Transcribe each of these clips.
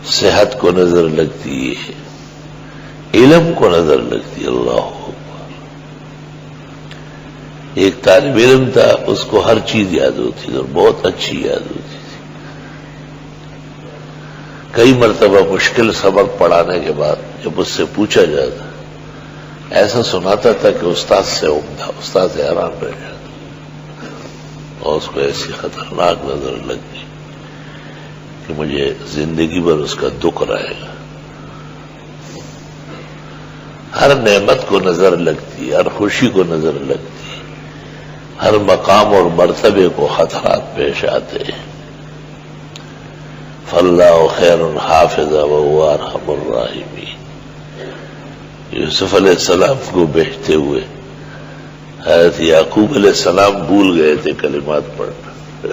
صحت کو نظر لگتی ہے، علم کو نظر لگتی ہے۔ اللہ اکبر۔ ایک طالب علم تھا، اس کو ہر چیز یاد ہوتی تھی اور بہت اچھی یاد ہوتی تھی۔ کئی مرتبہ مشکل سبق پڑھانے کے بعد جب اس سے پوچھا جاتا ایسا سناتا تھا کہ استاد سے عمدہ، استاد سے حیران رہ جاتا اور اس کو ایسی خطرناک نظر لگتی کہ مجھے زندگی بھر اس کا دکھ رہے گا۔ ہر نعمت کو نظر لگتی ہے، ہر خوشی کو نظر لگتی ہے، ہر مقام اور مرتبے کو خطرات پیش آتے ہیں۔ فاللہ خیر حافظا وہو ارحم الراحمین۔ یوسف علیہ السلام کو بھیجتے ہوئے حضرت یعقوب علیہ السلام بھول گئے تھے کلمات پڑھنا،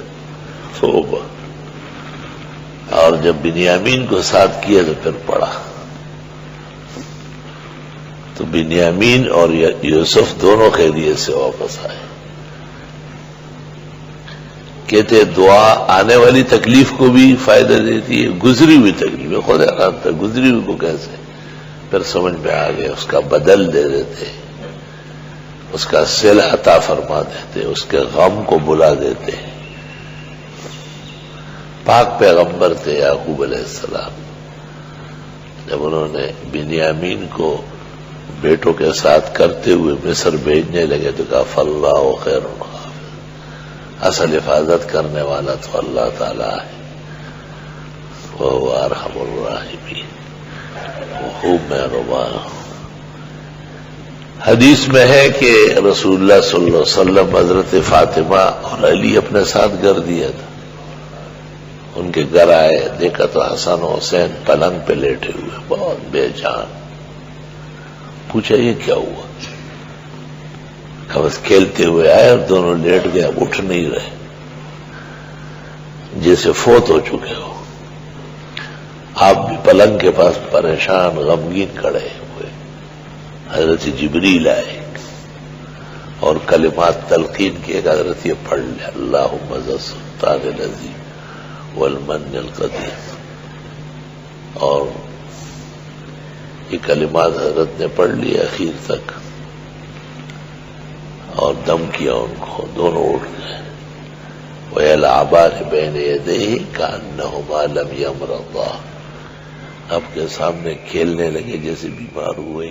توبہ، اور جب بنیامین کو ساتھ کیا تو پھر پڑھا، تو بنیامین اور یوسف دونوں خیریت سے واپس آئے۔ کہتے دعا آنے والی تکلیف کو بھی فائدہ دیتی ہے، گزری ہوئی تکلیف، خود حیران تھا گزری ہوئی کو کیسے، پھر سمجھ میں آ گیا، اس کا بدل دے دیتے، اس کا صلح عطا فرما دیتے، اس کے غم کو بلا دیتے۔ پاک پیغمبر تھے یعقوب علیہ السلام، جب انہوں نے بنیامین کو بیٹوں کے ساتھ کرتے ہوئے مصر بھیجنے لگے تو کہا فاللہ خیر حافظ، اصل حفاظت کرنے والا تو اللہ تعالی ہے، وہو ارحم الراحمین، وہ خوب مہربان۔ حدیث میں ہے کہ رسول اللہ صلی اللہ علیہ وسلم حضرت فاطمہ اور علی اپنے ساتھ گھر دیا تھا، ان کے گھر آئے، دیکھا تو حسن و حسین پلنگ پہ لیٹے ہوئے بہت بے جان۔ پوچھا یہ کیا ہوا؟ بس کھیلتے ہوئے آئے اور دونوں لیٹ گئے، اب اٹھ نہیں رہے، جیسے فوت ہو چکے ہو۔ آپ بھی پلنگ کے پاس پریشان غمگین کھڑے ہوئے۔ حضرت جبریل آئے اور کلمات تلقین کیے کہ حضرت یہ پڑھ لے، اللہم ذا السلطان العظیم والمن القدیم، اور یہ کلمات حضرت نے پڑھ لیے اخیر تک اور دم کیا ان کو، دونوں اٹھ گئے۔ وَيَلْعَبَانِ بَيْنَ يَدَيْهِ كَأَنَّهُمَا لَمْ يَمْرَضَا، آپ کے سامنے کھیلنے لگے جیسے بیمار ہوئے۔